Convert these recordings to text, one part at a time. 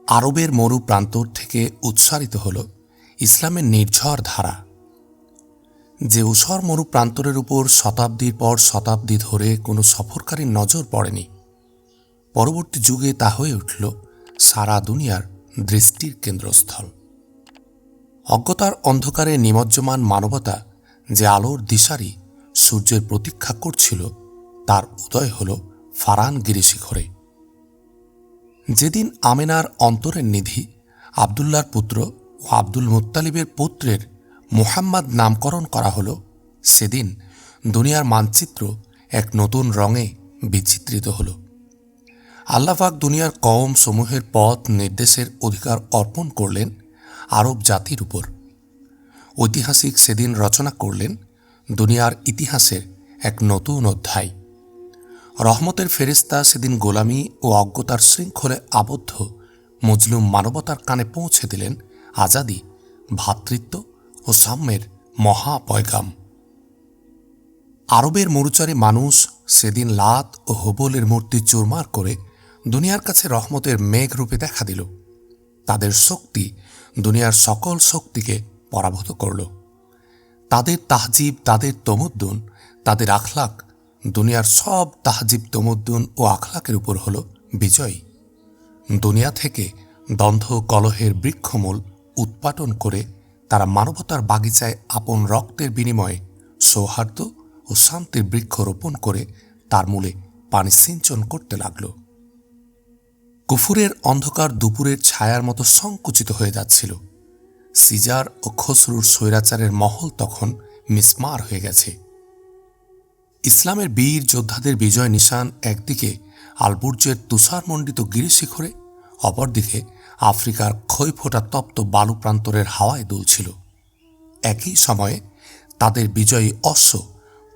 আরবের মরু প্রান্তর থেকে উৎসারিত হল ইসলামের নির্ঝর ধারা, যে ঊষর মরু প্রান্তরের উপর শতাব্দীর পর শতাব্দী ধরে কোনো সফরকারীর নজর পড়েনি। পরবর্তী যুগে তা হয়ে উঠল সারা দুনিয়ার দৃষ্টির কেন্দ্রস্থল। অজ্ঞতার অন্ধকারে নিমজ্জমান মানবতা যে আলোর দিশারি সূর্যের প্রতীক্ষা করছিল, তার উদয় হল ফারান গিরিশিখরে। যেদিন আমেনার অন্তরের নিধি আবদুল্লাহর পুত্র ও আব্দুল মুত্তালিবের পুত্রের মুহাম্মদ নামকরণ করা হল, সেদিন দুনিয়ার মানচিত্র এক নতুন রঙে বিচিত্রিত হল। আল্লাহ পাক দুনিয়ার কওম সমূহের পথ নির্দেশের অধিকার অর্পণ করলেন আরব জাতির উপর। ঐতিহাসিক সেদিন রচনা করলেন দুনিয়ার ইতিহাসের এক নতুন অধ্যায়। রহমতের ফেরেশতা সেদিন গোলামি ও অজ্ঞতার শৃঙ্খলে আবদ্ধ মজলুম মানবতার কানে পৌঁছে দিলেন আজাদি, ভ্রাতৃত্ব ও সাম্যের মহাপয়গাম। আরবের মরুচারী মানুষ সেদিন লাত ও হুবলের মূর্তি চুরমার করে দুনিয়ার কাছে রহমতের মেঘ রূপে দেখা দিল। তাদের শক্তি দুনিয়ার সকল শক্তিকে পরাভূত করল। তাদের তাহজিব, তাদের তমুদ্দুন, তাদের আখলাক দুনিয়ার সব তাহজিব, তমুদ্দুন ও আখলাকের উপর হল বিজয়ী। দুনিয়া থেকে দ্বন্দ্ব কলহের বৃক্ষমূল উৎপাটন করে তারা মানবতার বাগিচায় আপন রক্তের বিনিময়ে সৌহার্দ্য ও শান্তির বৃক্ষ রোপণ করে তার মূলে পানি সিঞ্চন করতে লাগল। কুফুরের অন্ধকার দুপুরের ছায়ার মতো সংকুচিত হয়ে যাচ্ছিল। সিজার ও খসরুর স্বৈরাচারের মহল তখন মিসমার হয়ে গেছে। ইসলামের বীর যোদ্ধাদের বিজয় নিশান একদিকে আলবুর্জের তুষারমণ্ডিত গিরিশিখরে, অপরদিকে আফ্রিকার ক্ষয়ফোটা তপ্ত বালু প্রান্তরের হাওয়ায় দুলছিল। একই সময়ে তাদের বিজয়ী অশ্ব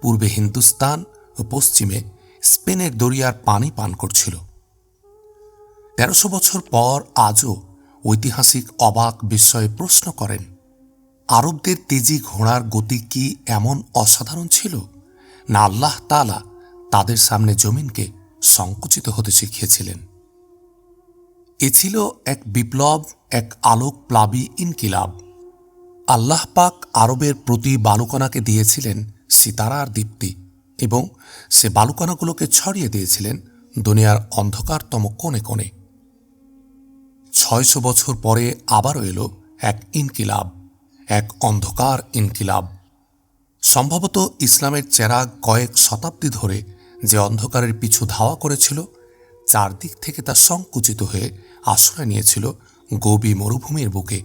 পূর্বে হিন্দুস্তান ও পশ্চিমে স্পেনের দরিয়ার পানি পান করছিল। ১৩০০ বছর পর আজও ঐতিহাসিক অবাক বিস্ময়ে প্রশ্ন করেন, আরবদের তেজি ঘোড়ার গতি কি এমন অসাধারণ ছিল, না আল্লাহ তাআলা তাদের সামনে জমিনকে সংকুচিত হতে শিখিয়েছিলেন? এ ছিল এক বিপ্লব, এক আলোকপ্লাবী ইনকিলাব। আল্লাহ পাক আরবের প্রতি বালুকণাকে দিয়েছিলেন সিতারার দীপ্তি এবং সে বালুকণাগুলোকে ছড়িয়ে দিয়েছিলেন দুনিয়ার অন্ধকারতম কোণে কোণে। ৬০০ বছর পরে আবারও এলো এক ইনকিলাব, এক অন্ধকার ইনকিলাব। সম্ভবত ইসলামের চেরাগ কয়েক শতাব্দী ধরে যে অন্ধকারের পিছু ধাওয়া করেছিল, চারদিক থেকে তা সংকুচিত হয়ে আশ্রয় নিয়েছিল গোবি মরুভূমির বুকে।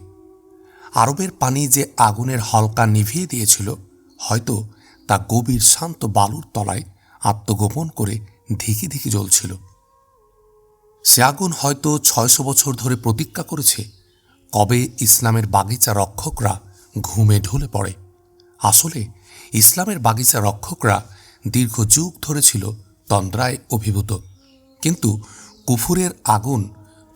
আরবের পানি যে আগুনের হলকা নিভিয়ে দিয়েছিল, হয়তো তা গভীর শান্ত বালুর তলায় আত্মগোপন করে ধিকি ধিকি জ্বলছিল। সে আগুন হয়তো ৬০০ বছর ধরে প্রতীক্ষা করেছে কবে ইসলামের বাগিচা রক্ষকরা ঘুমে ঢলে পড়ে। আসলে ইসলামের বাগিচা রক্ষকরা দীর্ঘ যুগ ধরে ছিল তন্দ্রায় অভিভূত, কিন্তু কুফুরের আগুন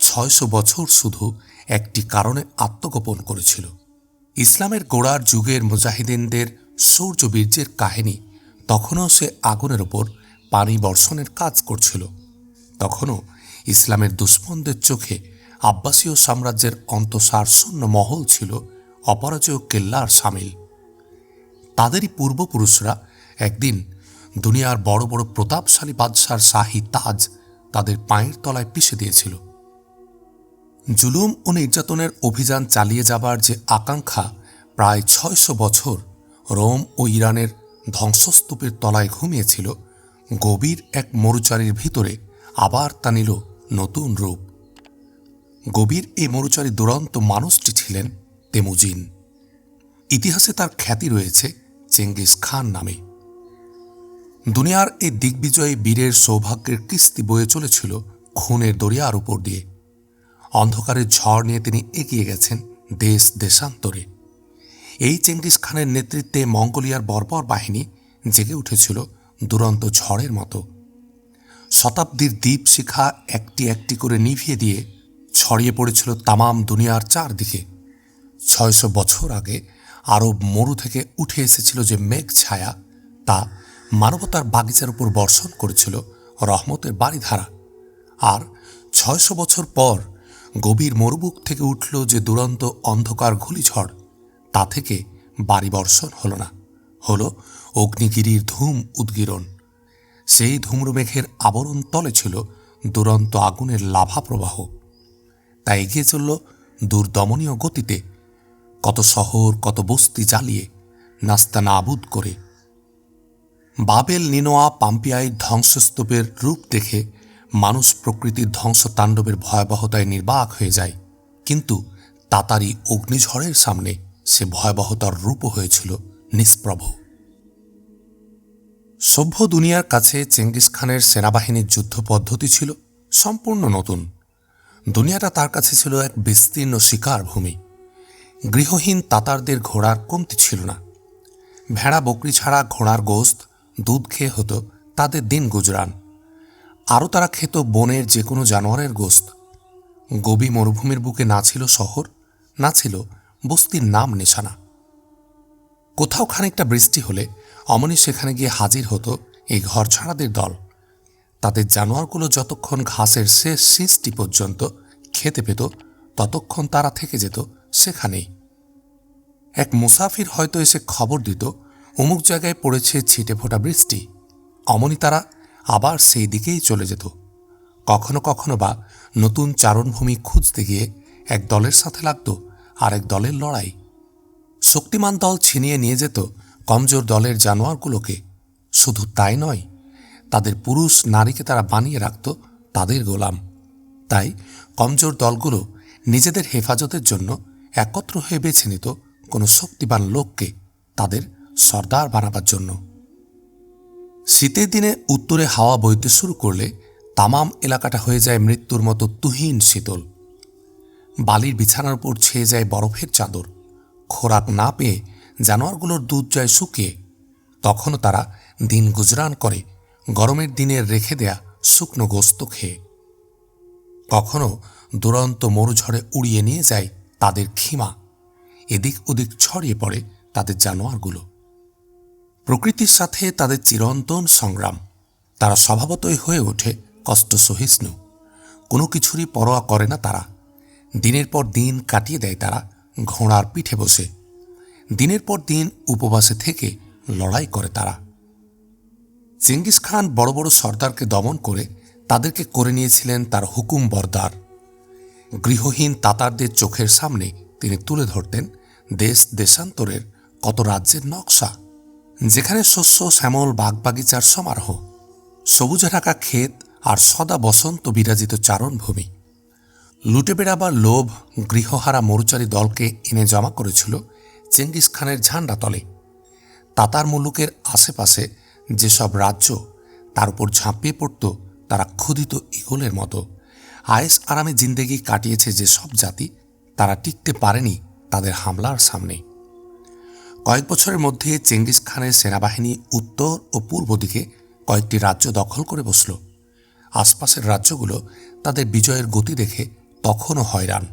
৬০০ বছর শুধু একটি কারণে আত্মগোপন করেছিল। ইসলামের গোড়ার যুগের মুজাহিদিনদের শৌর্যবীর্যের কাহিনী তখনও সে আগুনের ওপর পানি বর্ষণের কাজ করছিল। তখনও ইসলামের দুশ্মনদের চোখে আব্বাসীয় সাম্রাজ্যের অন্তঃসার শূন্য মহল ছিল অপরাজয় কেল্লার সামিল। তাদেরই পূর্বপুরুষরা একদিন দুনিয়ার বড় বড় প্রতাপশালী বাদশার শাহী তাজ তাদের পায়ের তলায় পিষে দিয়েছিল। জুলুম ও নির্যাতনের অভিযান চালিয়ে যাবার যে আকাঙ্ক্ষা প্রায় ৬০০ বছর রোম ও ইরানের ধ্বংসস্তূপের তলায় ঘুমিয়েছিল, গভীর এক মরুচারীর ভিতরে আবার তা নিল নতুন রূপ। গভীর এই মরুচারী দুরন্ত মানুষটি ছিলেন তেমুজিন। ইতিহাসে তার খ্যাতি রয়েছে চেঙ্গিস খান নামে। দুনিয়ার এই দিগ্বিজয়ী বীরের সৌভাগ্যের কিস্তি বয়ে চলেছিল খুনের দরিয়ার উপর দিয়ে। অন্ধকারের ঝড় নিয়ে তিনি এগিয়ে গেছেন দেশ দেশান্তরে। এই চেঙ্গিস খানের নেতৃত্বে মঙ্গোলিয়ার বর্বর বাহিনী জেগে উঠেছিল দুরন্ত ঝড়ের মতো। শতাব্দীর দীপশিখা একটি একটি করে নিভিয়ে দিয়ে ছড়িয়ে পড়েছিল তামাম দুনিয়ার চারদিকে। ৬০০ বছর আগে আরব মরু থেকে উঠে এসেছিল যে মেঘ ছায়া, তা মানবতার বাগিচার উপর বর্ষণ করেছিল রহমতের বাড়িধারা। আর ৬০০ বছর পর গভীর মরুভূমি থেকে উঠল যে দুরন্ত অন্ধকার ঘূর্ণিঝড়, তা থেকে বাড়ি বর্ষণ হল না, হল অগ্নিগিরির ধূম উদ্গীরণ। সেই ধূম্রমেঘের আবরণ তলে ছিল দুরন্ত আগুনের লাভা প্রবাহ। তা এগিয়ে চলল দুর্দমনীয় গতিতে, কত শহর কত বস্তি জ্বালিয়ে নাস্তানাবুদ করে। বাবেল, নিনোয়া, পাম্পিয়ায় ধ্বংসস্তূপের রূপ দেখে মানুষ প্রকৃতির ধ্বংসতাণ্ডবের ভয়াবহতায় নির্বাক হয়ে যায়, কিন্তু তাতারি অগ্নিঝড়ের সামনে সে ভয়াবহতার রূপও হয়েছিল নিষ্প্রভ। সভ্য দুনিয়ার কাছে চেঙ্গিস খানের সেনাবাহিনীর যুদ্ধ পদ্ধতি ছিল সম্পূর্ণ নতুন। দুনিয়াটা তার কাছে ছিল এক বিস্তীর্ণ শিকার ভূমি। গৃহহীন তাতারদের ঘোড়ার কমতি ছিল না। ভেড়া বকরি ছাড়া ঘোড়ার গোস্ত, দুধ খেয়ে হতো তাদের দিন গুজরান। আরও তারা খেত বনের যে কোনো জানোয়ারের গোস্ত। গভী মরুভূমির বুকে না ছিল শহর, না ছিল বস্তির নাম নিশানা। কোথাও খানিকটা বৃষ্টি হলে অমনি সেখানে গিয়ে হাজির হতো এই ঘরছাড়াদের দল। তাদের জানোয়ারগুলো যতক্ষণ ঘাসের শেষ শীষটি পর্যন্ত খেতে পেত, ততক্ষণ তারা থেকে যেত সেখানেই। এক মুসাফির হয়তো এসে খবর দিত অমুক জায়গায় পড়েছে ছিটে ফোটা বৃষ্টি, অমনি তারা আবার সেই দিকেই চলে যেত। কখনো কখনো বা নতুন চারণভূমি খুঁজতে গিয়ে এক দলের সাথে লাগত আরেক দলের লড়াই। শক্তিমান দল ছিনিয়ে নিয়ে যেত কমজোর দলের জানোয়ারগুলোকে। শুধু তাই নয়, তাদের পুরুষ নারীকে তারা বানিয়ে রাখত তাদের গোলাম। তাই কমজোর দলগুলো নিজেদের হেফাজতের জন্য একত্র হয়ে বেছে নিত কোনো শক্তিবান লোককে তাদের সর্দার বানাবার জন্য। শীতের দিনে উত্তরে হাওয়া বইতে শুরু করলে তামাম এলাকাটা হয়ে যায় মৃত্যুর মতো তুহিন শীতল। বালির বিছানার উপর ছেয়ে যায় বরফের চাদর। খোরাক না পেয়ে জানোয়ারগুলোর দুধ যায় শুকিয়ে। তখনও তারা দিন গুজরান করে গরমের দিনে রেখে দেয়া শুকনো গোস্ত খেয়ে। কখনো দুরন্ত মরুঝড়ে উড়িয়ে নিয়ে যায় তাদের খিমা। এদিক ওদিক ছড়িয়ে পড়ে তাদের জানোয়ারগুলো। প্রকৃতির সাথে তাদের চিরন্তন সংগ্রাম। তারা স্বভাবতই হয়ে ওঠে কষ্ট সহিষ্ণু। কোনো কিছুরই পরোয়া করে না তারা। দিনের পর দিন কাটিয়ে দেয় তারা ঘোড়ার পিঠে বসে। দিনের পর দিন উপবাসে থেকে লড়াই করে তারা। চেঙ্গিস খান বড় বড় সর্দারকে দমন করে তাদেরকে করে নিয়েছিলেন তার হুকুম বরদার। গৃহহীন তাতারদের চোখের সামনে তিনি তুলে ধরতেন দেশ দেশান্তরের কত রাজ্যের নকশা, যেখানে শস্য শ্যামল বাগবাগিচার সমারোহ, সবুজে ঢাকা ক্ষেত আর সদা বসন্ত বিরাজিত চারণভূমি। লুটে বেড়াবার লোভ গৃহহারা মরুচারী দলকে এনে জমা করেছিল চেঙ্গিস খানের ঝান্ডা তলে। তাতার মুলুকের আশেপাশে যেসব রাজ্য, তার উপর ঝাঁপিয়ে পড়ত তারা ক্ষুধিত ঈগলের মতো। আয়েস আরামে জিন্দেগি কাটিয়েছে যেসব জাতি, তারা টিকতে পারেনি তাদের হামলার সামনে। কয়েক বছরের মধ্যে চেঙ্গিস খানের সেনাবাহিনী উত্তর ও পূর্ব দিকে কয়েকটি রাজ্য দখল করে বসল। আশপাশের রাজ্যগুলো তাদের বিজয়ের গতি দেখে তখনও হয়রান।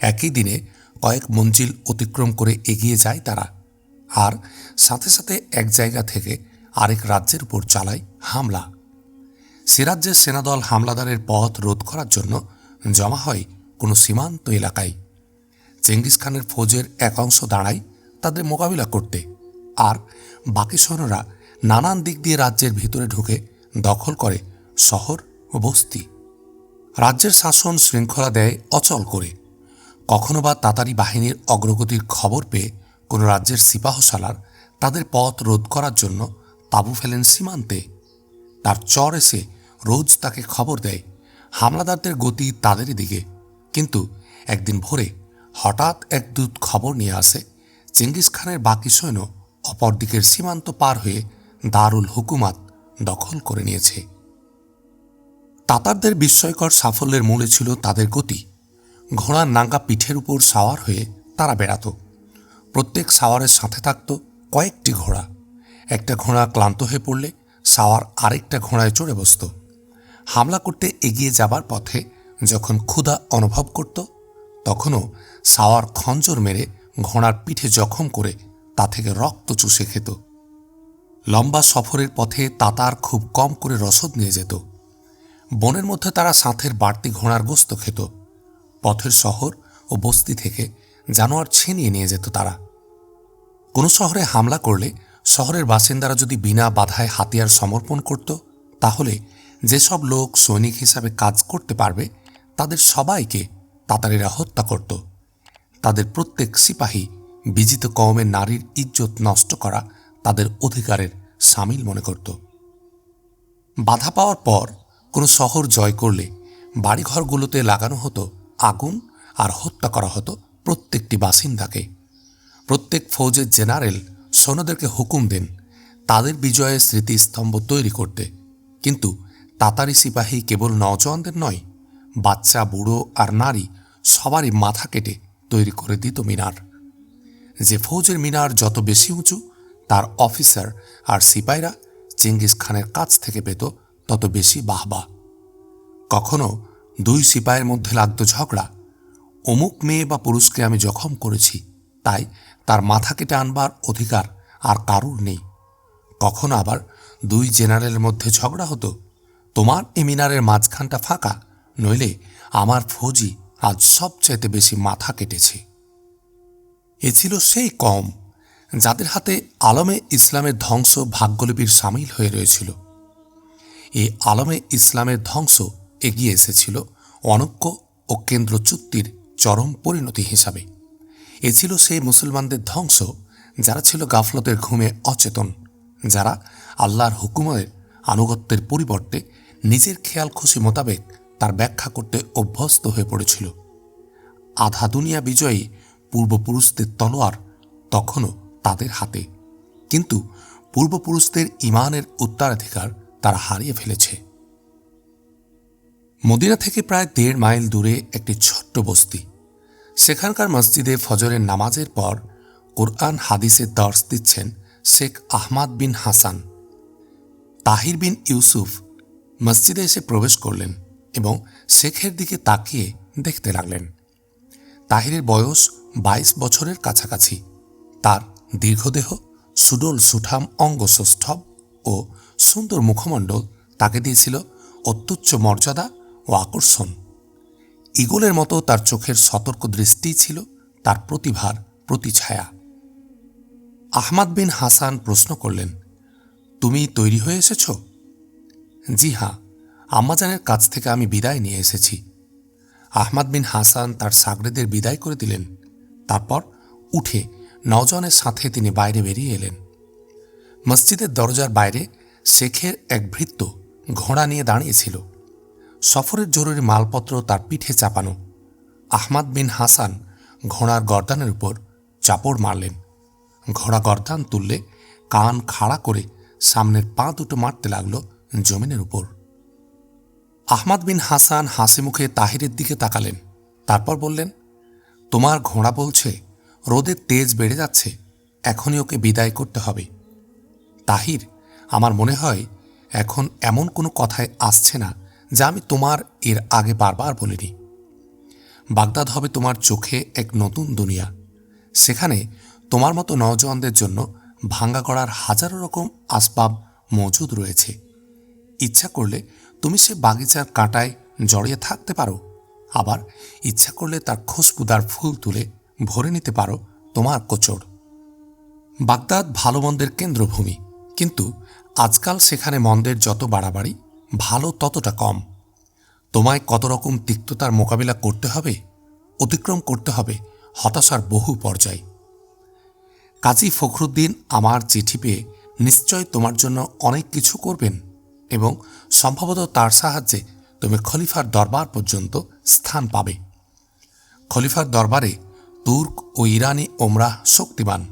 একই দিনে কয়েক মঞ্জিল অতিক্রম করে এগিয়ে যায় তারা, আর সাথে সাথে এক জায়গা থেকে আরেক রাজ্যের উপর চালায় হামলা। সে রাজ্যের সেনাদল হামলাদারের পথ রোধ করার জন্য জমা হয় কোনো সীমান্ত এলাকায়। চেঙ্গিস খানের ফৌজের এক অংশ দাঁড়ায় তাদের মোকাবিলা করতে, আর বাকি সৈন্যরা নানান দিক দিয়ে রাজ্যের ভিতরে ঢুকে দখল করে শহর ও বস্তি। রাজ্যের শাসন শৃঙ্খলা দেয় অচল করে। কখনো বা তাতারি বাহিনীর অগ্রগতির খবর পেয়ে কোনো রাজ্যের সিপাহসালার তাদের পথ রোধ করার জন্য তাঁবু ফেলেন সীমান্তে। তার চর এসে রোজ তাকে খবর দেয় হামলাদারদের গতি তাদেরই দিকে। কিন্তু একদিন ভোরে হঠাৎ এক দূত খবর নিয়ে আসে চেঙ্গিস খানের বাকি সৈন্য অপর দিকের সীমান্ত পার হয়ে দারুল হুকুমাত দখল করে নিয়েছে। তাতারদের বিস্ময়কর সাফল্যের মূলে ছিল তাদের গতি। ঘোড়ার নাঙ্গা পিঠের উপর সাওয়ার হয়ে তারা বেড়াত। প্রত্যেক সাওয়ারের সাথে থাকত কয়েকটি ঘোড়া। একটা ঘোড়া ক্লান্ত হয়ে পড়লে সাওয়ার আরেকটা ঘোড়ায় চড়ে বসত। হামলা করতে এগিয়ে যাবার পথে যখন ক্ষুধা অনুভব করত, তখনও সাওয়ার খঞ্জর মেরে ঘোড়ার পিঠে জখম করে তা থেকে রক্ত চুষে খেত। লম্বা সফরের পথে তাতার খুব কম করে রসদ নিয়ে যেত। বনের মধ্যে তারা সাথের বাড়তি ঘোড়ার গোস্ত খেত। পথের শহর ও বস্তি থেকে জানোয়ার ছিনিয়ে নিয়ে যেত তারা। কোনো শহরে হামলা করলে শহরের বাসিন্দারা যদি বিনা বাধায় হাতিয়ার সমর্পণ করত, তাহলে যেসব লোক সৈনিক হিসাবে কাজ করতে পারবে তাদের সবাইকে তাতারিরা হত্যা করত। তাদের প্রত্যেক সিপাহী বিজিত কওমের নারীর ইজ্জত নষ্ট করা তাদের অধিকারের শামিল মনে করত। বাধা পাওয়ার পর কোনো শহর জয় করলে বাড়িঘরগুলোতে লাগানো হতো আগুন আর হত্যা করা হতো প্রত্যেকটি বাসিন্দাকে। প্রত্যেক ফৌজের জেনারেল সৈন্যদেরকে হুকুম দেন তাদের বিজয়ের স্মৃতিস্তম্ভ তৈরি করতে, কিন্তু তাতারি সিপাহী কেবল নওজওয়ানদের নয়, বাচ্চা, বুড়ো আর নারী সবারই মাথা কেটে তৈরি করে দিত মিনার। যে ফৌজের মিনার যত বেশি উঁচু, তার অফিসার আর সিপাহীরা চেঙ্গিস খানের কাছ থেকে পেত তত বেশি বাহবা। কখনো দুই সিপাহীর মধ্যে লাগতো ঝগড়া, অমুক মেয়ে বা পুরুষকে আমি জখম করেছি, তাই তার মাথা কেটে আনবার অধিকার আর কারুর নেই। কখনো আবার দুই জেনারেলের মধ্যে ঝগড়া হতো, তোমার এ মিনারের মাঝখানটা ফাঁকা, নইলে আমার ফৌজি আজ সবচাইতে বেশি মাথা কেটেছে। এ ছিল সেই কম যাদের হাতে আলমে ইসলামের ধ্বংস ভাগ্যলিপির সামিল হয়ে রয়েছিল। এই আলমে ইসলামের ধ্বংস এগিয়ে এসেছিল অনৈক্য ও কেন্দ্র চুক্তির চরম পরিণতি হিসাবে। এ ছিল সেই মুসলমানদের ধ্বংস যারা ছিল গাফলতের ঘুমে অচেতন, যারা আল্লাহর হুকুমের আনুগত্যের পরিবর্তে নিজের খেয়াল খুশি মোতাবেক তার ব্যাখ্যা করতে অভ্যস্ত হয়ে পড়েছিল। আধা দুনিয়া বিজয়ী পূর্বপুরুষদের তলোয়ার তখনও তাদের হাতে, কিন্তু পূর্বপুরুষদের ইমানের উত্তরাধিকার তারা হারিয়ে ফেলেছে। মদিনা থেকে প্রায় 1.5 মাইল দূরে একটি ছোট্ট বস্তি। সেখানকার মসজিদে ফজরের নামাজের পর কোরআন হাদিসের দর্শ দিচ্ছেন শেখ আহমাদ বিন হাসান। তাহির বিন ইউসুফ মসজিদে এসে প্রবেশ করলেন এবং শেখের দিকে তাকিয়ে দেখতে লাগলেন। তাহিরের বয়স 22 বছরের কাছাকাছি। তার দীর্ঘদেহ, সুডল সুঠাম অঙ্গসৌষ্ঠব ও সুন্দর মুখমণ্ডল তাকে দিয়েছিল অত্যুচ্চ মর্যাদা ও আকর্ষণ। ঈগলের মতো তার চোখের সতর্ক দৃষ্টি ছিল তার প্রতিভার প্রতিছায়া। আহমাদ বিন হাসান প্রশ্ন করলেন, তুমি তৈরি হয়ে এসেছ? জি হ্যাঁ, আম্মাজানের কাছ থেকে আমি বিদায় নিয়ে এসেছি। আহমাদ বিন হাসান তার সাগরেদের বিদায় করে দিলেন। তারপর উঠে নওজওয়ানের সাথে তিনি বাইরে বেরিয়ে এলেন। মসজিদের দরজার বাইরে শেখের এক ভৃত্য ঘোড়া নিয়ে দাঁড়িয়েছিল। সফরের জরুরি মালপত্র তার পিঠে চাপানো। আহমাদ বিন হাসান ঘোড়ার গর্দানের উপর চাপড় মারলেন। ঘোড়া গর্দান তুললে কান খাড়া করে সামনের পা দুটো মারতে লাগল জমিনের উপর। আহমাদ বিন হাসান হাসি মুখে তাহিরের দিকে তাকালেন। তারপর বললেন, তোমার ঘোড়া বলছে রোদের তেজ বেড়ে যাচ্ছে, এখনই ওকে বিদায় করতে হবে। তাহির, আমার মনে হয় এখন এমন কোনো কথায় আসছে না যা আমি তোমার এর আগে বারবার বলিনি। বাগদাদ হবে তোমার চোখে এক নতুন দুনিয়া। সেখানে তোমার মতো নওজওয়ানদের জন্য ভাঙ্গা গড়ার হাজারো রকম আসবাব মজুদ রয়েছে। ইচ্ছা করলে তুমি সে বাগিচার কাঁটায় জড়িয়ে থাকতে পারো, আবার ইচ্ছা করলে তার খুশবুদার ফুল তুলে ভরে নিতে পারো তোমার কোচর। বাগদাদ ভালো মন্দের কেন্দ্রভূমি, কিন্তু আজকাল সেখানে মন্দের যত বাড়াবাড়ি, ভালো ততটা কম। তোমায় কত রকম তিক্ততার মোকাবিলা করতে হবে, অতিক্রম করতে হবে হতাশার বহু পর্যায়। কাজী ফখরুদ্দিন আমার চিঠি পেয়ে নিশ্চয় তোমার জন্য অনেক কিছু করবেন এবং সম্ভবত তার সাহায্যে তুমি খলিফার দরবার পর্যন্ত স্থান পাবে। খলিফার দরবারে তুর্ক ও ইরানি ওমরাহ শক্তিমান।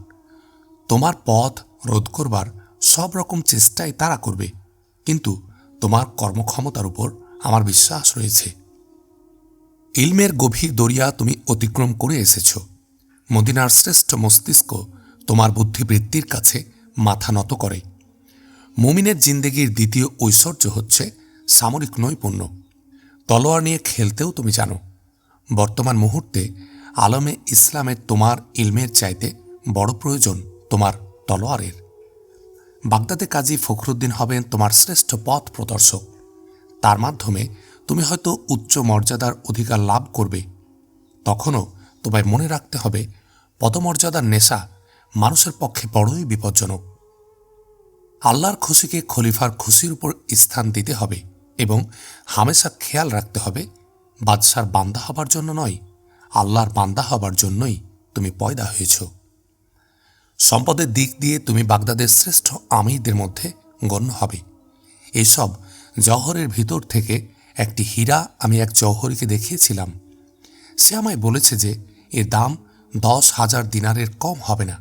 তোমার পথ রোধ করবার সব রকম চেষ্টাই তারা করবে, কিন্তু তোমার কর্মক্ষমতার উপর আমার বিশ্বাস রয়েছে। ইলমের গভীর দরিয়া তুমি অতিক্রম করে এসেছ। মদিনার শ্রেষ্ঠ মস্তিষ্ক তোমার বুদ্ধিবৃত্তির কাছে মাথা নত করে। মুমিনের জিন্দেগির দ্বিতীয় ঐশ্বর্য হচ্ছে সামরিক নৈপুণ্য। তলোয়ার নিয়ে খেলতেও তুমি জানো। বর্তমান মুহূর্তে আলমে ইসলামের তোমার ইলমের চাইতে বড় প্রয়োজন তোমার তলোয়ারের। বাগদাদে কাজী ফখরুদ্দিন হবেন তোমার শ্রেষ্ঠ পথ প্রদর্শক। তার মাধ্যমে তুমি হয়তো উচ্চ মর্যাদার অধিকার লাভ করবে, তখনও তোমায় মনে রাখতে হবে পদমর্যাদার নেশা মানুষের পক্ষে বড়ই বিপজ্জনক। আল্লাহর খুশিকে খলিফার খুশির উপর স্থান দিতে হবে এবং হামেশা খেয়াল রাখতে হবে বাদশার বান্দা হবার জন্য নয়, আল্লাহর বান্দা হবার জন্যই তুমি পয়দা হয়েছ। সম্পদের দিক দিয়ে তুমি বাগদাদের শ্রেষ্ঠ আমিরদের মধ্যে গণ্য হবে। এসব জওহরের ভিতর থেকে একটি হীরা আমি এক জওহরীকে দেখিয়েছিলাম। সে আমায় বলেছে যে এর দাম 10,000 দিনারের কম হবে না।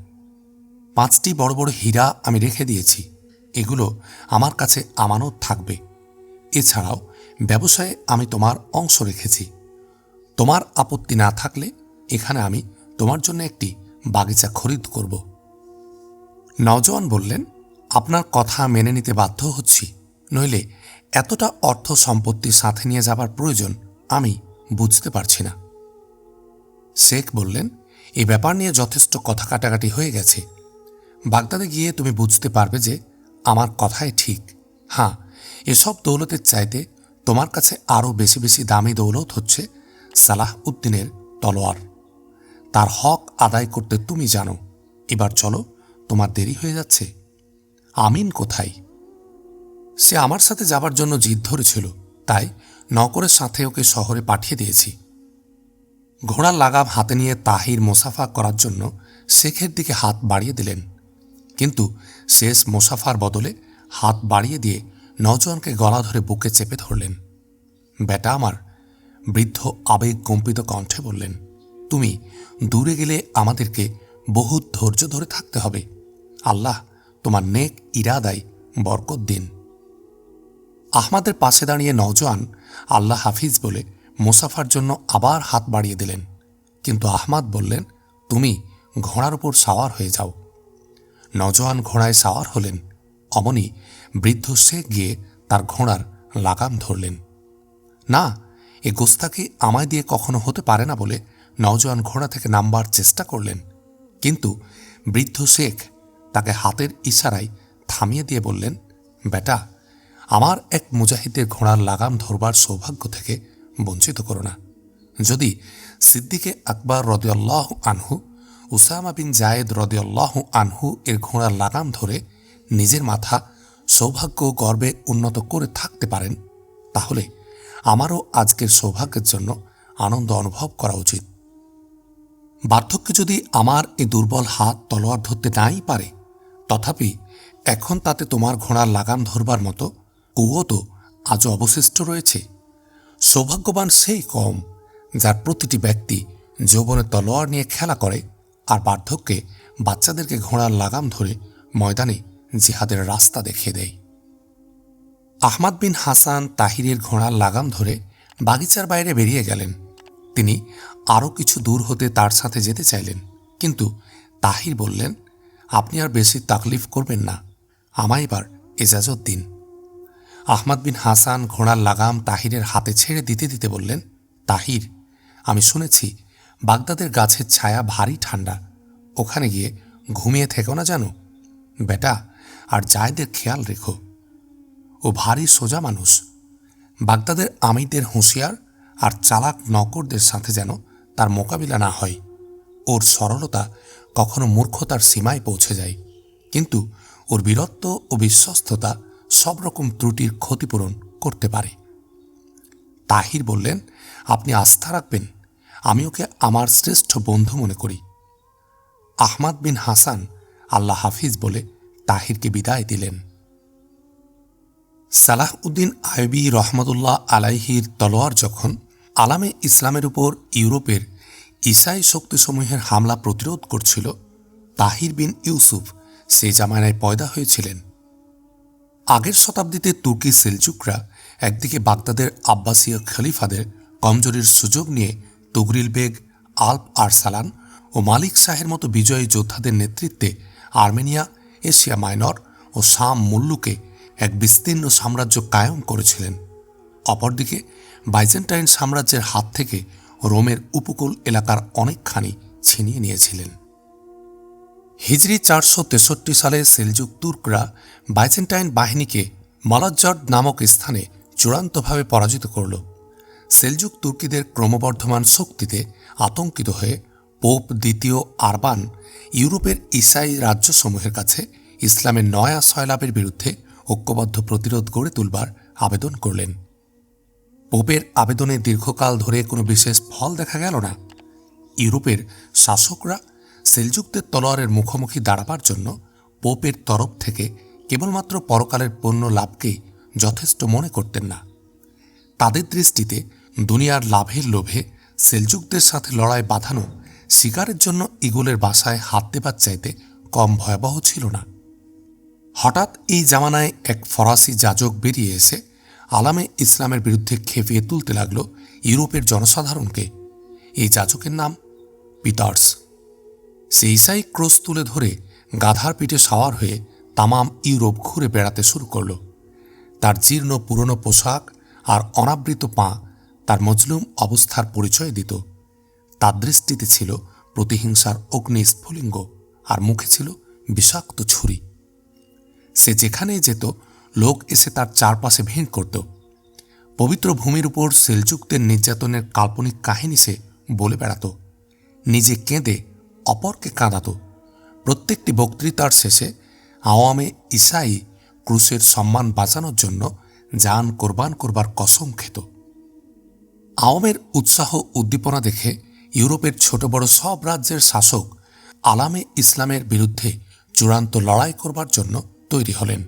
5টি বড় বড় হীরা আমি রেখে দিয়েছি, এগুলো আমার কাছে আমানত থাকবে। এছাড়াও ব্যবসায়ে আমি তোমার অংশ রেখেছি। তোমার আপত্তি না থাকলে এখানে আমি তোমার জন্য একটি বাগিচা খরিদ করব। নওজোয়ান বললেন, আপনার কথা মেনে নিতে বাধ্য হচ্ছি, নইলে এতটা অর্থ সম্পত্তি সাথে নিয়ে যাবার প্রয়োজন আমি বুঝতে পারছি না। শেখ বললেন, এই ব্যাপার নিয়ে যথেষ্ট কথা কাটাকাটি হয়ে গেছে। বাগদাদে গিয়ে তুমি বুঝতে পারবে যে আমার কথাই ঠিক। হ্যাঁ, এসব দৌলতের চাইতে তোমার কাছে আরও বেশি বেশি দামি দৌলত হচ্ছে সালাহ উদ্দিনের তলোয়ার। তার হক আদায় করতে তুমি জানো। এবার চলো, তোমার দেরি হয়ে যাচ্ছে। আমিন কোথায়? সে আমার সাথে যাবার জন্য জিদ ধরেছিল, তাই নকরের সাথে ওকে শহরে পাঠিয়ে দিয়েছি। ঘোড়ার লাগাম হাতে নিয়ে তাহির মোসাফা করার জন্য শেখের দিকে হাত বাড়িয়ে দিলেন, কিন্তু শেষ মোসাফার বদলে হাত বাড়িয়ে দিয়ে নওজোয়ানকে গলা ধরে বুকে চেপে ধরলেন। বেটা আমার, বৃদ্ধ আবেগ কম্পিত কণ্ঠে বললেন, তুমি দূরে গেলে আমাদেরকে বহুত ধৈর্য ধরে থাকতে হবে। আল্লাহ তোমার নেক ইরাদায় বরকত দিন। আহমাদের পাশে দাঁড়িয়ে নওজোয়ান আল্লাহ হাফিজ বলে মোসাফার জন্য আবার হাত বাড়িয়ে দিলেন, কিন্তু আহমাদ বললেন, তুমি ঘোড়ার উপর সাওয়ার হয়ে যাও। নওজোয়ান ঘোড়ায় সাওয়ার হলেন। অমনি বৃদ্ধ শেখ গিয়ে তার ঘোড়ার লাগাম ধরলেন। না, এ গোস্তাকি আমায় দিয়ে কখনো হতে পারে না বলে নওজোয়ান ঘোড়া থেকে নামবার চেষ্টা করলেন, কিন্তু বৃদ্ধ শেখ তাকে হাতের ইশারায় থামিয়ে দিয়ে বললেন, বেটা, আমার এক মুজাহিদের ঘোড়ার লাগাম ধরবার সৌভাগ্য থেকে বঞ্চিত করো না। যদি সিদ্দিকে আকবর রদিয়াল্লাহু আনহু, উসামা বিন জায়েদ রদিয়াল্লাহু আনহু এর ঘোড়ার লাগাম ধরে নিজের মাথা সৌভাগ্য গর্বে উন্নত করে থাকতে পারেন, তাহলে আমারও আজকের সৌভাগ্যের জন্য আনন্দ অনুভব করা উচিত। বার্ধক্যে যদি আমার এই দুর্বল হাত তলোয়ার ধরতে নাই পারে, তথাপি এখন তাতে তোমার ঘোড়ার লাগাম ধরবার মতো কুওয়াতও আজও অবশিষ্ট রয়েছে। সৌভাগ্যবান সেই কম যার প্রতিটি ব্যক্তি যৌবনে তলোয়ার নিয়ে খেলা করে আর বার্ধক্যে বাচ্চাদেরকে ঘোড়ার লাগাম ধরে ময়দানে জিহাদের রাস্তা দেখিয়ে দেয়। আহমাদ বিন হাসান তাহিরের ঘোড়ার লাগাম ধরে বাগিচার বাইরে বেরিয়ে গেলেন। তিনি আরও কিছু দূর হতে তার সাথে যেতে চাইলেন, কিন্তু তাহির বললেন, আপনি আর বেশি তাকলিফ করবেন না, আমায় এবার এজাজত দিন। আহমাদ বিন হাসান ঘোড়ার লাগাম তাহিরের হাতে ছেড়ে দিতে দিতে বললেন, তাহির, আমি শুনেছি বাগদাদের গাছের ছায়া ভারী ঠান্ডা, ওখানে গিয়ে ঘুমিয়ে থেকো না জানো। বেটা, আর জায়েদের খেয়াল রেখো, ও ভারী সোজা মানুষ। বাগদাদের আমিরদের হুঁশিয়ার আর চালাক নকরদের সাথে যেন তার মোকাবিলা না হয়। ওর সরলতা কখনো মূর্খতার সীমায় পৌঁছে যায়, কিন্তু ওর বীরত্ব ও বিশ্বস্ততা সব রকম ত্রুটির ক্ষতিপূরণ করতে পারে। তাহির বললেন, আপনি আস্থা রাখবেন, আমি ওকে আমার শ্রেষ্ঠ বন্ধু মনে করি। আহমাদ বিন হাসান আল্লাহ হাফিজ বলে তাহিরকে বিদায় দিলেন। সালাহ উদ্দিন আইয়ুবী রহমতুল্লাহ আলাইহির তলোয়ার যখন আলামে ইসলামের উপর ইউরোপের ঈসাই শক্তিসমূহের হামলা প্রতিরোধ করছিল, তাহির বিন ইউসুফ সেই জামানায় পয়দা হয়েছিলেন। আগের শতাব্দীতে তুর্কি সেলজুকরা একদিকে বাগদাদের আব্বাসীয় খলিফাদের কমজোরির সুযোগ নিয়ে তুগরিল বেগ, আল্প আরসালান ও মালিক শাহের মতো বিজয়ী যোদ্ধাদের নেতৃত্বে আর্মেনিয়া, এশিয়া মাইনর ও শাম মুল্লুকে এক বিস্তীর্ণ সাম্রাজ্য কায়েম করেছিলেন। অপরদিকে বাইজেন্টাইন সাম্রাজ্যের হাত থেকে রোমের উপকূল এলাকার অনেকখানি ছিনিয়ে নিয়েছিলেন। হিজরি 463 সালে সেলজুক তুর্করা বাইজেন্টাইন বাহিনীকে মালাজ্জড নামক স্থানে চূড়ান্তভাবে পরাজিত করল। সেলজুক তুর্কিদের ক্রমবর্ধমান শক্তিতে আতঙ্কিত হয়ে পোপ দ্বিতীয় আরবান ইউরোপের ঈসাই রাজ্যসমূহের কাছে ইসলামের নয়া সয়লাভের বিরুদ্ধে ঐক্যবদ্ধ প্রতিরোধ গড়ে তুলবার আবেদন করলেন। পোপের আবেদনে দীর্ঘকাল ধরে কোনো বিশেষ ফল দেখা গেল না। ইউরোপের শাসকরা সেলজুকদের তলোয়ারের মুখোমুখি দাঁড়াবার জন্য পোপের তরফ থেকে কেবলমাত্র পরকালের পণ্য লাভকেই যথেষ্ট মনে করতেন না। তাদের দৃষ্টিতে দুনিয়ার লাভের লোভে সেলজুকদের সাথে লড়াই বাঁধানো শিকারের জন্য ঈগলের বাসায় হাত দেবার চাইতে কম ভয়াবহ ছিল না। হঠাৎ এই জামানায় এক ফরাসি যাজক বেরিয়ে এসে আলামে ইসলামের বিরুদ্ধে খেপিয়ে তুলতে লাগল ইউরোপের জনসাধারণকে। এই যাজকের নাম পিটার্স। সে ঈসাই ক্রস তুলে ধরে গাধার পিঠে সাওয়ার হয়ে তামাম ইউরোপ ঘুরে বেড়াতে শুরু করল। তার জীর্ণ পুরনো পোশাক আর অনাবৃত পা তার মজলুম অবস্থার পরিচয় দিত। তার দৃষ্টিতে ছিল প্রতিহিংসার অগ্নি স্ফুলিঙ্গ, আর মুখে ছিল বিষাক্ত ছুরি। সে যেখানেই যেত লোক এসে তার চারপাশে ভিড় করত। পবিত্র ভূমির উপর সেলজুকদের নির্যাতনের কাল্পনিক কাহিনী সে বলে বেড়াত। নিজে কেঁদে অপরকে কাঁদাত। প্রত্যেকটি বক্তৃতার শেষে আওয়ামে ঈসাই ক্রুশের সম্মান বাঁচানোর জন্য জান কোরবান করবার কসম খেত। আওয়ামের উৎসাহ উদ্দীপনা দেখে ইউরোপের ছোট বড় সব রাজ্যের শাসক আলামে ইসলামের বিরুদ্ধে চূড়ান্ত লড়াই করবার জন্য তৈরি হলেন।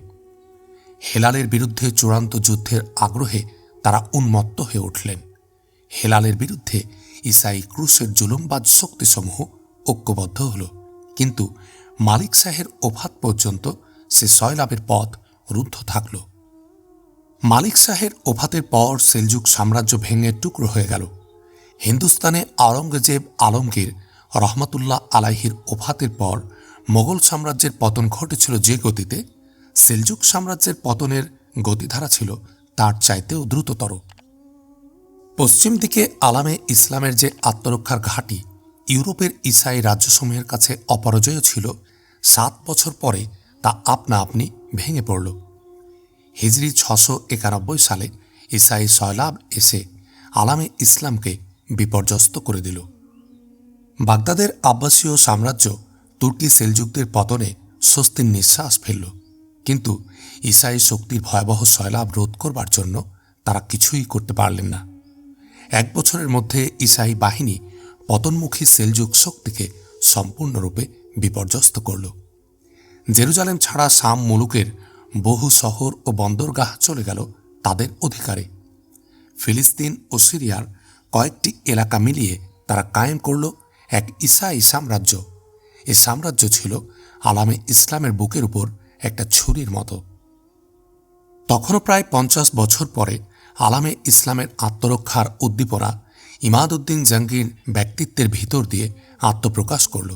হেলালের বিরুদ্ধে চূড়ান্ত যুদ্ধের আগ্রহে তারা উন্মত্ত হয়ে উঠলেন। হেলালের বিরুদ্ধে ঈসাই ক্রুশের জুলুমবাজ শক্তিসমূহ ঐক্যবদ্ধ হল, কিন্তু মালিক শাহের ওফাত পর্যন্ত সে সয়লাভের পথ রুদ্ধ থাকল। মালিক শাহের ওফাতের পর সেলজুক সাম্রাজ্য ভেঙে টুকরো হয়ে গেল। হিন্দুস্তানে আওরঙ্গজেব আলমগীর রহমতুল্লাহ আলাইহির ওফাতের পর মোগল সাম্রাজ্যের পতন ঘটেছিল যে গতিতে, সেলজুক সাম্রাজ্যের পতনের গতিধারা ছিল তার চাইতেও দ্রুততর। পশ্চিম দিকে আলামে ইসলামের যে আত্মরক্ষার ঘাঁটি ইউরোপের ঈসাই রাজ্যসমূহের কাছে অপরাজয় ছিল, 7 বছর পরে তা আপনা আপনি ভেঙে পড়ল। হিজরি 691 সালে ঈসাই সয়লাব এসে আলামে ইসলামকে বিপর্যস্ত করে দিল। বাগদাদের আব্বাসীয় সাম্রাজ্য তুর্কি সেলজুকদের পতনে স্বস্তির নিঃশ্বাস ফেলল, কিন্তু ঈসাই শক্তির ভয়াবহ সয়লাব রোধ করবার জন্য তারা কিছুই করতে পারলেন না। 1 বছরের মধ্যে ঈসাই বাহিনী পতনমুখী সেলজুক শক্তিকে সম্পূর্ণরূপে বিপর্যস্ত করল। জেরুজালেম ছাড়া শাম মুলুকের বহু শহর ও বন্দরগাহ চলে গেল তাদের অধিকারে। ফিলিস্তিন ও সিরিয়ার কয়েকটি এলাকা মিলিয়ে তারা কায়েম করল এক ঈসাই সাম্রাজ্য। এ সাম্রাজ্য ছিল আলামে ইসলামের বুকের উপর একটা ছুরির মতো। তখনও প্রায় 50 বছর পরে আলামে ইসলামের আত্মরক্ষার উদ্দীপনা ইমাদউদ্দিন জাহাঙ্গীর ব্যক্তিত্বের ভিতর দিয়ে আত্মপ্রকাশ করল।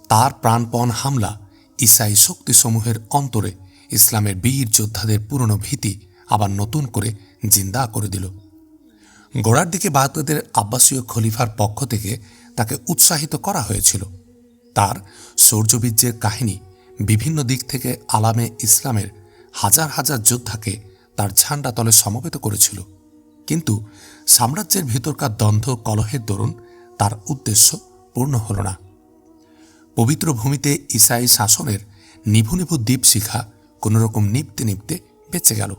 তার প্রাণপণ হামলা ঈসাই শক্তিসমূহের অন্তরে ইসলামের বীর যোদ্ধাদের পুরনো ভীতি আবার নতুন করে জিন্দা করে দিল। গোড়ার দিকে বাগদাদের আব্বাসীয় খলিফার পক্ষ থেকে তাকে উৎসাহিত করা হয়েছিল। তার শৌর্যবীর্যের কাহিনী বিভিন্ন দিক থেকে আলামে ইসলামের হাজার হাজার যোদ্ধাকে তার ঝান্ডা তলে সমবেত করেছিল, কিন্তু সাম্রাজ্যের ভিতরকার দ্বন্দ্ব কলহের দরুন তার উদ্দেশ্য পূর্ণ হল না। পবিত্র ভূমিতে ঈসাই শাসনের নিভু নিভু দীপশিখা কোনোরকম নিভতে নিভতে বেঁচে গেল,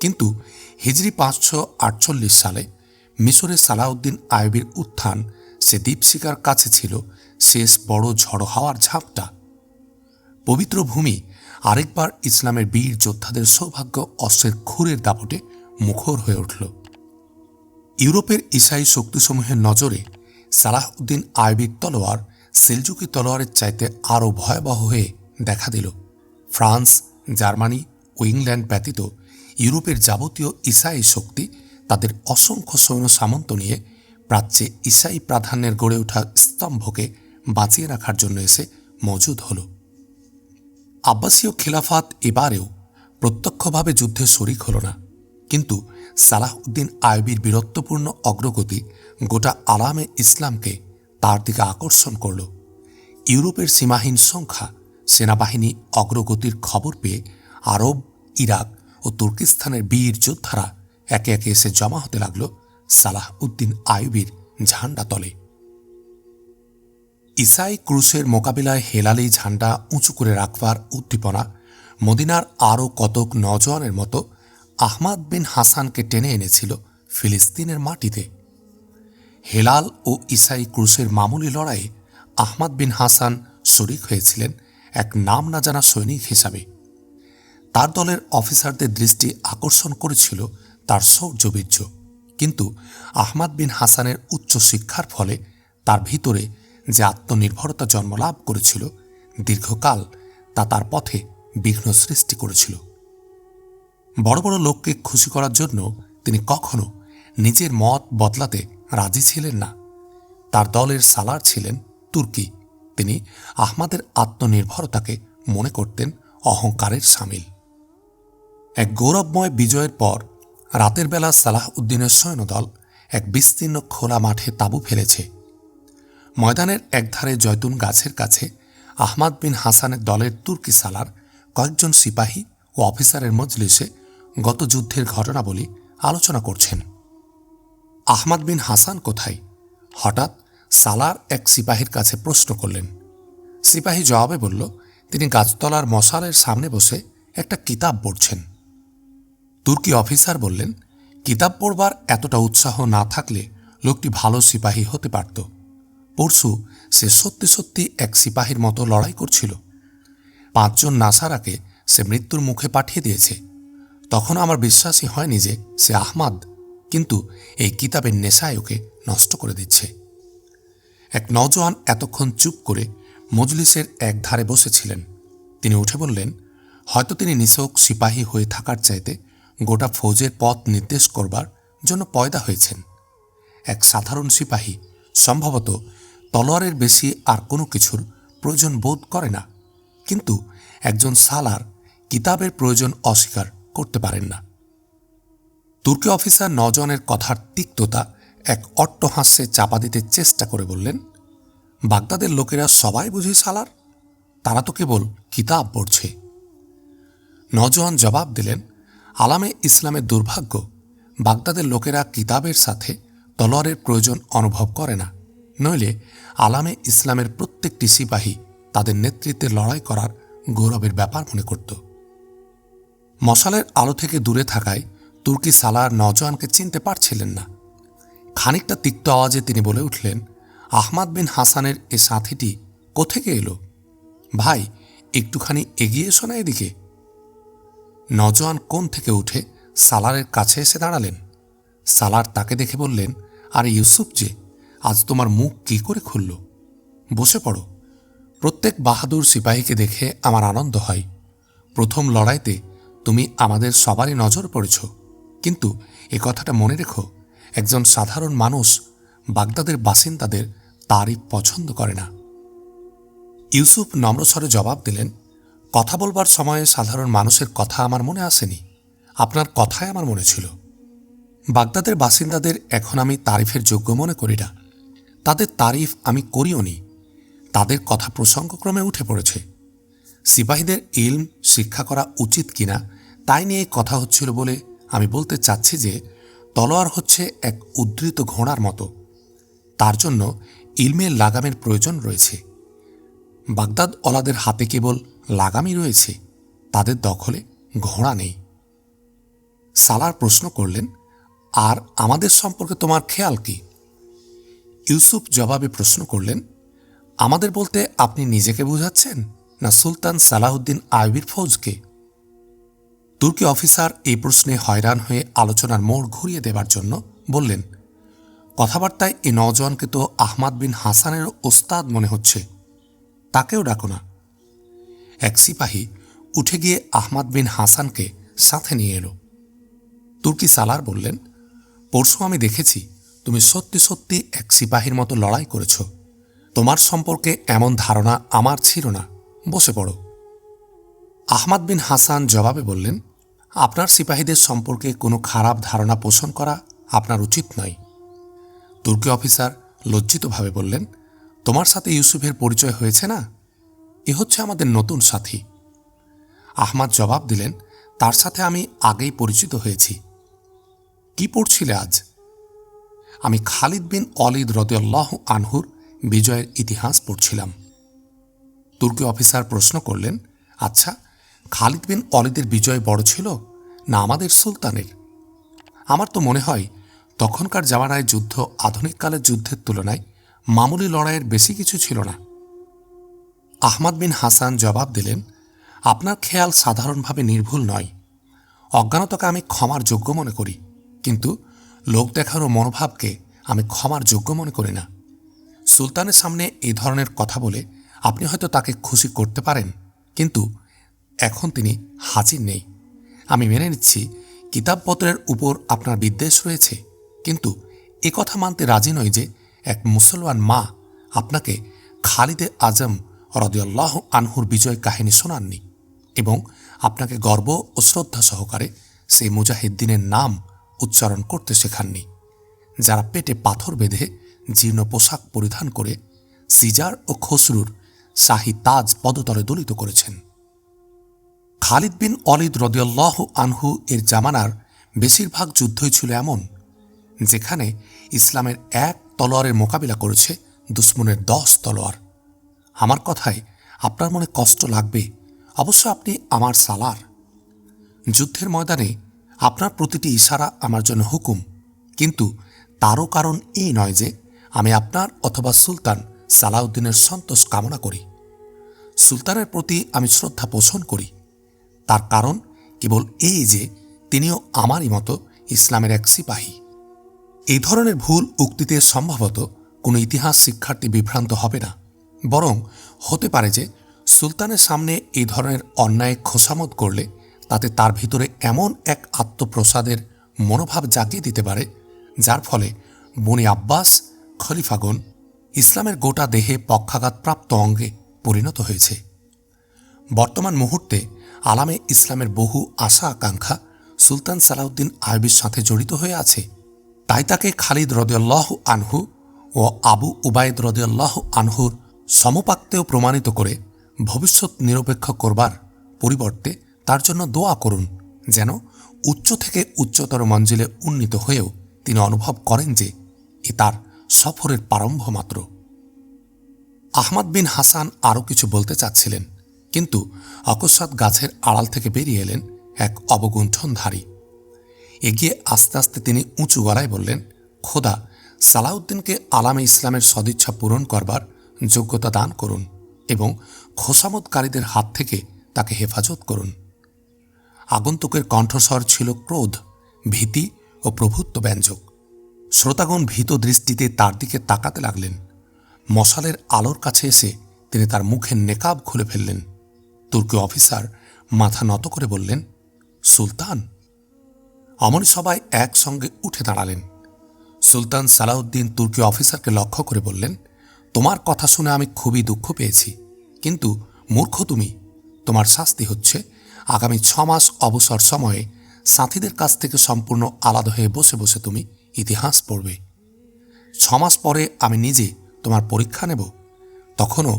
কিন্তু হিজরি 548 সালে মিশরের সালাউদ্দিন আইয়ুবীর উত্থান সে দীপশিখার কাছে ছিল শেষ বড় ঝড়ো হাওয়ার ঝাপটা। পবিত্র ভূমি আরেকবার ইসলামের বীর যোদ্ধাদের সৌভাগ্য অস্ত্রের খুরের দাপটে মুখর হয়ে উঠল। ইউরোপের ঈসাই শক্তিসমূহের নজরে সালাহউদ্দিন আইয়ুবীর তলোয়ার সেলজুকি তলোয়ারের চাইতে আরও ভয়াবহ হয়ে দেখা দিল। ফ্রান্স, জার্মানি ও ইংল্যান্ড ব্যতীত ইউরোপের যাবতীয় ঈসাই শক্তি তাদের অসংখ্য সৈন্য সামন্ত নিয়ে প্রাচ্যে ঈসাই প্রাধান্যের গড়ে ওঠা স্তম্ভকে বাঁচিয়ে রাখার জন্য এসে মজুদ হল। আব্বাসীয় খিলাফাত এবারেও প্রত্যক্ষভাবে যুদ্ধে শরিক হল না, কিন্তু সালাহউদ্দিন আইয়ুবীর বীরত্বপূর্ণ অগ্রগতি গোটা আলামে ইসলামকে তার দিকে আকর্ষণ করল। ইউরোপের সীমাহীন সংখ্যা সেনাবাহিনী অগ্রগতির খবর পেয়ে আরব, ইরাক ও তুর্কিস্তানের বীর যোদ্ধারা একে একে এসে জমা হতে লাগল সালাহ উদ্দিন আইয়ুবীর ঝান্ডা তলে। ইসাই ক্রুসের মোকাবিলায় হেলালি ঝান্ডা উঁচু করে রাখবার উদ্দীপনা মদিনার আরও কতক নওজোয়ানের মতো আহমাদ বিন হাসানকে টেনে এনেছিল ফিলিস্তিনের মাটিতে। হেলাল ও ইসাই ক্রুসের মামুলি লড়াইয়ে আহমাদ বিন হাসান শরিক হয়েছিলেন এক নাম না জানা সৈনিক হিসাবে। তার দলের অফিসারদের দৃষ্টি আকর্ষণ করেছিল তার শৌর্যবীর্য, কিন্তু আহমাদ বিন হাসানের উচ্চ শিক্ষার ফলে তার ভিতরে যে আত্মনির্ভরতা জন্মলাভ করেছিল, দীর্ঘকাল তা তার পথে বিঘ্ন সৃষ্টি করেছিল। বড় বড় লোককে খুশি করার জন্য তিনি কখনো নিজের মত বদলাতে রাজি ছিলেন না। তার দলের সালার ছিলেন তুর্কি। তিনি আহমাদের আত্মনির্ভরতাকে মনে করতেন অহংকারের সামিল। এক গৌরবময় বিজয়ের পর রাতের বেলা সালাহ উদ্দিনের সৈন্যদল এক বিস্তীর্ণ খোলা মাঠে তাঁবু ফেলেছে। ময়দানের একধারে জয়তুন গাছের কাছে আহমাদ বিন হাসানের দলের তুর্কি সালার কয়েকজন সিপাহী ও অফিসারের মজলিসে গত যুদ্ধের ঘটনাবলী আলোচনা করছেন। আহমাদ বিন হাসান কোথায়? হঠাৎ সালার এক সিপাহীর কাছে প্রশ্ন করলেন। সিপাহী জবাবে বলল, তিনি গাছতলার মশালের সামনে বসে একটা কিতাব পড়ছেন। তুর্কি অফিসার বললেন, কিতাব পড়বার এতটা উৎসাহ না থাকলে লোকটি ভালো সিপাহী হতে পারত। পরশু সে সত্যি সত্যি এক সিপাহীর মতো লড়াই করছিল। 5 জন নাসারাকে সে মৃত্যুর মুখে পাঠিয়ে দিয়েছে। তখন আমার বিশ্বাসই হয়নি যে সে আহমাদ, কিন্তু এই কিতাবের নেশায় ওকে নষ্ট করে দিচ্ছে। এক নওজোয়ান এতক্ষণ চুপ করে মজলিসের এক ধারে বসেছিলেন। তিনি উঠে বললেন, হয়তো তিনি নিছক সিপাহী হয়ে থাকার চাইতে গোটা ফৌজের পথ নির্দেশ করবার জন্য পয়দা হয়েছেন। এক সাধারণ সিপাহী সম্ভবত তলোয়ারের বেশি আর কোনো কিছুর প্রয়োজন বোধ করে না, কিন্তু একজন সালার কিতাবের প্রয়োজন অস্বীকার করতে পারেন না। তুর্কি অফিসার নওজোয়ানের কথার তিক্ততা এক অট্টহাস্যে চাপা দিতে চেষ্টা করে বললেন, বাগদাদের লোকেরা সবাই বুঝি সালার? তারা তো কেবল কিতাব পড়ছে। নওজোয়ান জবাব দিলেন, আলামে ইসলামের দুর্ভাগ্য, বাগদাদের লোকেরা কিতাবের সাথে তলোয়ারের প্রয়োজন অনুভব করে না, নইলে আলামে ইসলামের প্রত্যেকটি সিপাহী তাদের নেতৃত্বে লড়াই করার গৌরবের ব্যাপার মনে করত। মশালের আলো থেকে দূরে থাকায় তুর্কি সালার নওজোয়ানকে চিনতে পারছিলেন না। খানিকটা তিক্ত আওয়াজে তিনি বলে উঠলেন, আহমাদ বিন হাসানের এ সাথীটি কোথেকে এলো? ভাই, একটুখানি এগিয়ে এসো না এদিকে। নওজোয়ান কোণ থেকে উঠে সালারের কাছে এসে দাঁড়ালেন। সালার তাকে দেখে বললেন, আরে ইউসুফ যে, আজ তোমার মুখ কি করে খুলল? বসে পড়ো। প্রত্যেক বাহাদুর সিপাহীকে দেখে আমার আনন্দ হয়। প্রথম লড়াইতে তুমি আমাদের সবারই নজর পড়েছ, কিন্তু এ কথাটা মনে রেখো, একজন সাধারণ মানুষ বাগদাদের বাসিন্দাদের তারিফ পছন্দ করে না। ইউসুফ নম্রস্বরে জবাব দিলেন, কথা বলবার সময়ে সাধারণ মানুষের কথা আমার মনে আসেনি, আপনার কথাই আমার মনে ছিল। বাগদাদের বাসিন্দাদের এখন আমি তারিফের যোগ্য মনে করি না। তাদের তারিফ আমি করিও নি। তাদের কথা প্রসঙ্গক্রমে উঠে পড়েছে। সিপাহীদের ইলম শিক্ষা করা উচিত কিনা তাই নিয়ে কথা হচ্ছিল বলে আমি বলতে চাচ্ছি যে তলোয়ার হচ্ছে এক উদ্ধৃত ঘোড়ার মতো। তার জন্য ইলমের লাগামের প্রয়োজন রয়েছে। বাগদাদ ওলাদের হাতে কেবল লাগামই রয়েছে, তাদের দখলে ঘোড়া নেই। সালার প্রশ্ন করলেন, আর আমাদের সম্পর্কে তোমার খেয়াল কি? ইউসুফ জবাবে প্রশ্ন করলেন, আমাদের বলতে আপনি নিজেকে বুঝাচ্ছেন না সুলতান সালাহউদ্দিন আইয়ুবীর ফৌজকে? তুর্কি অফিসার এই প্রশ্নে হয়রান হয়ে আলোচনার মোড় ঘুরিয়ে দেবার জন্য বললেন, কথাবার্তায় এ নওজোয়ানকে তো আহমাদ বিন হাসানের ওস্তাদ মনে হচ্ছে, তাকেও ডাকো না। এক সিপাহী উঠে গিয়ে আহমাদ বিন হাসানকে সাথে নিয়ে এলো। তুর্কি সালার বললেন, পরশু আমি দেখেছি তুমি সত্যি সত্যি এক সিপাহীর মতো লড়াই করেছ। তোমার সম্পর্কে এমন ধারণা আমার ছিল না, বসে পড়ো। আহমাদ বিন হাসান জবাবে বললেন, আপনার সিপাহীদের সম্পর্কে কোনো খারাপ ধারণা পোষণ করা আপনার উচিত নয়। তুর্কি অফিসার লজ্জিতভাবে বললেন, তোমার সাথে ইউসুফের পরিচয় হয়েছে না? এ হচ্ছে আমাদের নতুন সাথী। আহমাদ জবাব দিলেন, তার সাথে আমি আগেই পরিচিত হয়েছি। কি পড়ছিলে আজ? আমি খালিদ বিন অলিদ রাদিয়াল্লাহু আনহুর বিজয়ের ইতিহাস পড়ছিলাম। তুর্কি অফিসার প্রশ্ন করলেন, আচ্ছা, খালিদ বিন অলিদের বিজয় বড় ছিল না আমাদের সুলতানের? আমার তো মনে হয় তখনকার জামানায় যুদ্ধ আধুনিককালের যুদ্ধের তুলনায় মামুলি লড়াইয়ের বেশি কিছু ছিল না। আহমদ বিন হাসান জবাব দিলেন, আপনার খেয়াল সাধারণভাবে নির্ভুল নয়। অজ্ঞানতাকে আমি ক্ষমার যোগ্য মনে করি, কিন্তু লোক দেখানো মনোভাবকে আমি ক্ষমার যোগ্য মনে করি না। সুলতানের সামনে এই ধরনের কথা বলে আপনি হয়তো তাকে খুশি করতে পারেন, কিন্তু এখন তিনি হাজির নেই। আমি মেনে নিচ্ছি কিতাবপত্রের উপর আপনার বিদ্বেষ রয়েছে, কিন্তু কথা মানতে রাজি নই যে এক মুসলমান মা আপনাকে খালিদে আজম রাদিয়াল্লাহু আনহুর বিজয় কাহিনী শোনাননি এবং আপনাকে গর্ব ও শ্রদ্ধা সহকারে সেই মুজাহিদ্দিনের নাম উচ্চারণ করতে শেখাননি, যারা পেটে পাথর বেঁধে জীর্ণ পোশাক পরিধান করে সিজার ও খসরুর শাহী তাজ পদতলে দলিত করেছেন। খালিদ বিন অলিদ রাদিয়াল্লাহু আনহু এর জামানার বেশিরভাগ যুদ্ধই ছিল এমন, যেখানে ইসলামের এক তলোয়ারের মোকাবিলা করেছে দুশ্মনের 10 তলোয়ার। আমার কথায় আপনার মনে কষ্ট লাগবে, অবশ্য আপনি আমার সালার। যুদ্ধের ময়দানে আপনার প্রতিটি ইশারা আমার জন্য হুকুম, কিন্তু তারও কারণ এই নয় যে আমি আপনার অথবা সুলতান সালাউদ্দিনের সন্তোষ কামনা করি। সুলতানের প্রতি আমি শ্রদ্ধা পোষণ করি, তার কারণ কেবল এই যে তিনিও আমারই মতো ইসলামের এক সিপাহী। এই ধরনের ভুল উক্তিতে সম্ভবত কোনো ইতিহাস শিক্ষার্থী বিভ্রান্ত হবে না, বরং হতে পারে যে সুলতানের সামনে এই ধরনের অন্যায় খোসামত করলে তাতে তার ভিতরে এমন এক আত্মপ্রসাদের মনোভাব জাগিয়ে দিতে পারে, যার ফলে বনি আব্বাস খলিফাগণ ইসলামের গোটা দেহে পক্ষাঘাতপ্রাপ্ত অঙ্গে পরিণত হয়েছে। বর্তমান মুহূর্তে আলামে ইসলামের বহু আশা আকাঙ্ক্ষা সুলতান সালাউদ্দিন আইয়ুবীর সাথে জড়িত হয়ে আছে। তাই তাকে খালিদ রাদিয়াল্লাহু আনহু ও আবু উবাইদ রাদিয়াল্লাহু আনহুর সমপাক্তেও প্রমাণিত করে ভবিষ্যৎ নিরপেক্ষ করবার পরিবর্তে তার জন্য দোয়া করুন, যেন উচ্চ থেকে উচ্চতর মঞ্জিলে উন্নীত হয়েও তিনি অনুভব করেন যে এ তার সফরের প্রারম্ভ মাত্র। আহমদ বিন হাসান আরও কিছু বলতে চাচ্ছিলেন, কিন্তু অকস্মাৎ গাছের আড়াল থেকে বেরিয়ে এলেন এক অবগুণ্ঠনধারী। এগিয়ে আস্তে আস্তে তিনি উঁচু গলায় বললেন, খোদা সালাউদ্দিনকে আলামে ইসলামের সদিচ্ছা পূরণ করবার যোগ্যতা দান করুন এবং খোসামতকারীদের হাত থেকে তাকে হেফাজত করুন। আগন্তুকের কণ্ঠস্বর ছিল ক্রোধ, ভীতি ও প্রভুত্ব ব্যঞ্জক। শ্রোতাগণ ভীত দৃষ্টিতে তার দিকে তাকাতে লাগলেন। মশালের আলোর কাছে এসে তিনি তার মুখের নেকাব খুলে ফেললেন। তুর্কি অফিসার মাথা নত করে বললেন, সুলতান। অমনি সবাই একসঙ্গে উঠে দাঁড়ালেন। সুলতান সালাউদ্দিন তুর্কি অফিসারকে লক্ষ্য করে বললেন, তোমার কথা শুনে আমি খুবই দুঃখ পেয়েছি, কিন্তু মূর্খ তুমি। তোমার শাস্তি হচ্ছে আগামী 6 মাস অবসর সময়ে সাথীদের কাছ থেকে সম্পূর্ণ আলাদা হয়ে বসে বসে তুমি ইতিহাস পড়বে। 6 মাস পরে আমি নিজে তোমার পরীক্ষা নেব। তখনও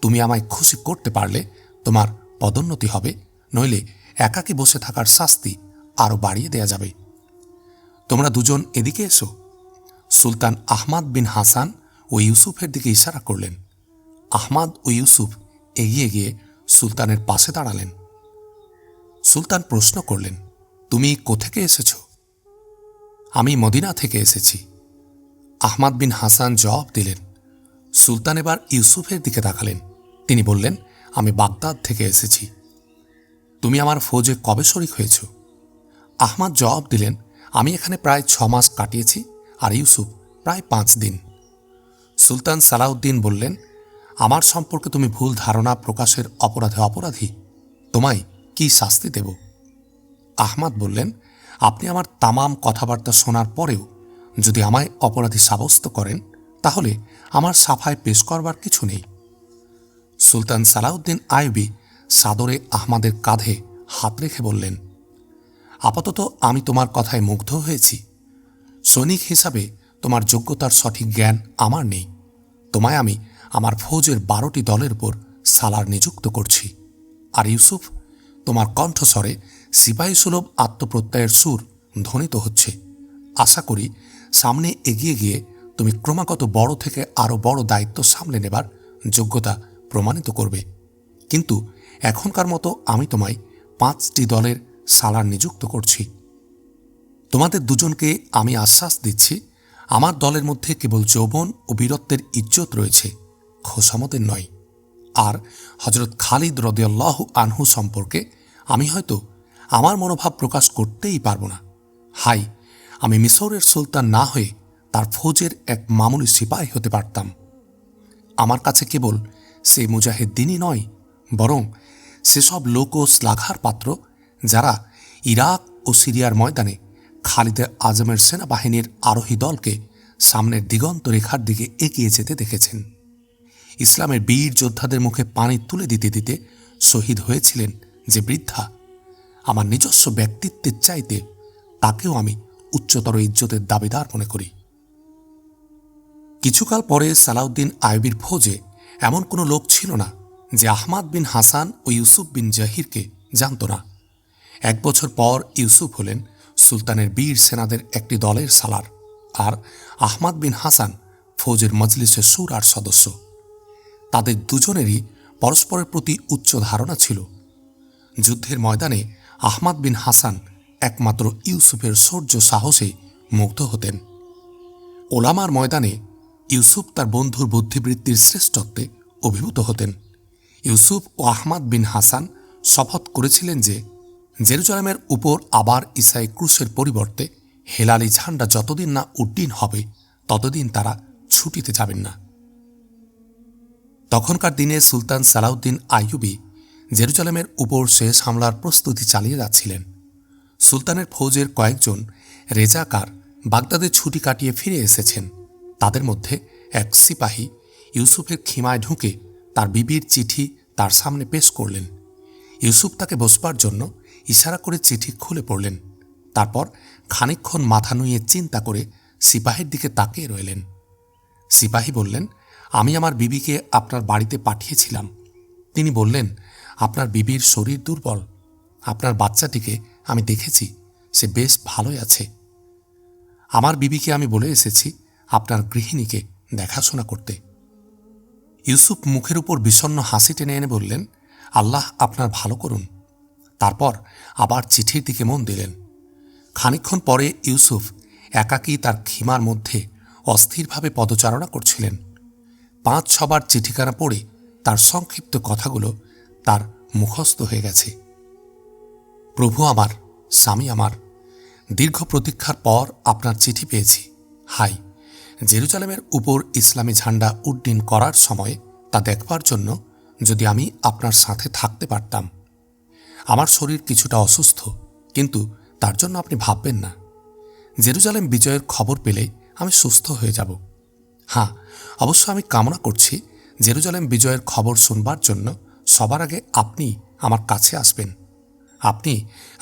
তুমি আমায় খুশি করতে পারলে তোমার পদোন্নতি হবে, নইলে একাকী বসে থাকার শাস্তি আরও বাড়িয়ে দেয়া যাবে। তোমরা দুজন এদিকে এসো। সুলতান আহমদ বিন হাসান ও ইউসুফের দিকে ইশারা করলেন। আহমদ ও ইউসুফ এগিয়ে গিয়ে সুলতানের পাশে দাঁড়ালেন। সুলতান প্রশ্ন করলেন, তুমি কোথেকে এসেছ? আমি মদিনা থেকে এসেছি। আহমদ বিন হাসান জবাব দিলেন। সুলতান এবার ইউসুফের দিকে তাকালেন। তিনি বললেন, আমি বাগদাদ থেকে এসেছি। তুমি আমার ফৌজে কবে শরিক হয়েছ? আহমদ জবাব দিলেন, আমি এখানে প্রায় 6 মাস কাটিয়েছি, আর ইউসুফ প্রায় 5 দিন। সুলতান সালাউদ্দিন বললেন, আমার সম্পর্কে তুমি ভুল ধারণা প্রকাশের অপরাধে অপরাধী। তোমায় কি শাস্তি দেব? আহমদ বললেন, আপনি আমার তামাম কথাবার্তা শোনার পরেও যদি আমায় অপরাধী সাব্যস্ত করেন, তাহলে আমার সাফায় পেশ করবার কিছু নেই। সুলতান সালাউদ্দিন আইয়ুবী সাদরে আহমদের কাঁধে হাত রেখে বললেন, আপাতত আমি তোমার কথায় মুগ্ধ হয়েছি। সৈনিক হিসাবে তোমার যোগ্যতার সঠিক জ্ঞান আমার নেই। তোমায় আমি আমার ফৌজের 12টি দলের উপর সালার নিযুক্ত করছি। আর ইউসুফ, তোমার কণ্ঠস্বরে সিপাহী সুলভ আত্মপ্রত্যয়ের সুর ধ্বনিত হচ্ছে। আশা করি সামনে এগিয়ে গিয়ে তুমি ক্রমাগত বড় থেকে আরও বড় দায়িত্ব সামলে নেবার যোগ্যতা প্রমাণিত করবে। কিন্তু এখনকার মতো আমি তোমায় 5টি দলের সালার নিযুক্ত করছি। তোমাদের দুজনকে আমি আশ্বাস দিচ্ছি, আমার দলের মধ্যে কেবল যৌবন ও বীরত্বের ইজ্জত রয়েছে, খোসামতের নয়। আর হযরত খালিদ রাদিয়াল্লাহু আনহু সম্পর্কে আমি হয়তো আমার মনোভাব প্রকাশ করতেই পারব না। হাই, আমি মিসরের সুলতান না হয়ে তার ফৌজের এক মামুলি সিপাহী হতে পারতাম। আমার কাছে কেবল সেই মুজাহিদ্দিনই নয়, বরং সেসব লোকও শ্লাঘার পাত্র যারা ইরাক ও সিরিয়ার ময়দানে খালিদে আজমের সেনাবাহিনীর আরোহী দলকে সামনের দিগন্ত রেখার দিকে এগিয়ে যেতে দেখেছেন। ইসলামের বীর যোদ্ধাদের মুখে পানি তুলে দিতে দিতে শহীদ হয়েছিলেন যে বৃদ্ধা, আমার নিজস্ব ব্যক্তিত্বের চাইতে তাকেও আমি উচ্চতর ইজ্জতের দাবিদার মনে করি। কিছুকাল পরে সালাউদ্দিন আইয়ুবীর ফৌজে এমন কোনো লোক ছিল না যে আহমাদ বিন হাসান ও ইউসুফ বিন জাহিরকে জানত না। 1 বছর পর ইউসুফ হলেন সুলতানের বীর সেনাদের একটি দলের সালার, আর আহমাদ বিন হাসান ফৌজের মজলিসের শুরার সদস্য। তাদের দুজনেরই পরস্পরের প্রতি উচ্চ ধারণা ছিল। যুদ্ধের ময়দানে আহমাদ বিন হাসান একমাত্র ইউসুফের শৌর্য সাহসে মুগ্ধ হতেন। ওলামার ময়দানে ইউসুফ তার বন্ধুর বুদ্ধিবৃত্তির শ্রেষ্ঠত্বে অভিভূত হতেন। ইউসুফ ও আহমাদ বিন হাসান শপথ করেছিলেন যে জেরুজালেমের উপর আবার ঈসাই ক্রুশের পরিবর্তে হেলালি ঝান্ডা যতদিন না উড্ডীন হবে ততদিন তারা ছুটিতে যাবেন না। তখনকার দিনে সুলতান সালাউদ্দিন আইয়ুবী জেরুজালেমের উপর শেষ হামলার প্রস্তুতি চালিয়ে যাচ্ছিলেন। সুলতানের ফৌজের কয়েকজন রেজাকার বাগদাদে ছুটি কাটিয়ে ফিরে এসেছেন। তাদের মধ্যে এক সিপাহী ইউসুফের খিমায় ঢুকে তার বিবির চিঠি তার সামনে পেশ করলেন। ইউসুফ তাকে বসবার জন্য ইশারা করে চিঠি খুলে পড়লেন। তারপর খানিকক্ষণ মাথা নুইয়ে চিন্তা করে সিপাহীর দিকে তাকিয়ে রইলেন। সিপাহী বললেন, আমি আমার বিবিকে আপনার বাড়িতে পাঠিয়েছিলাম। তিনি বললেন, আপনার বিবির শরীর দুর্বল। আপনার বাচ্চাটিকে আমি দেখেছি, সে বেশ ভালোই আছে। আমার বিবিকে আমি বলে এসেছি আপনার গৃহিণীকে দেখাশোনা করতে। ইউসুফ মুখের উপর বিষণ্ণ হাসি টেনে এনে বললেন, আল্লাহ আপনার ভালো করুন। তারপর আবার চিঠির দিকে মন দিলেন। খানিকক্ষণ পরে ইউসুফ একাকী তার খিমার মধ্যে অস্থিরভাবে পদচারণা করছিলেন। 5-6 বার চিঠিখানা পড়ে তার সংক্ষিপ্ত কথাগুলো তার মুখস্থ হয়ে গেছে। প্রভু আমার, স্বামী আমার, দীর্ঘ প্রতীক্ষার পর আপনার চিঠি পেয়েছি। হাই, জেরুজালেমের উপর ইসলামী ঝান্ডা উড্ডীন করার সময় তা দেখবার জন্য যদি আমি আপনার সাথে থাকতে পারতাম। আমার শরীর কিছুটা অসুস্থ, কিন্তু তার জন্য আপনি ভাববেন না। জেরুজালেম বিজয়ের খবর পেলে আমি সুস্থ হয়ে যাব। হ্যাঁ, অবশ্য আমি কামনা করছি জেরুজালেম বিজয়ের খবর শুনবার জন্য সবার আগে আপনি আমার কাছে আসবেন। আপনি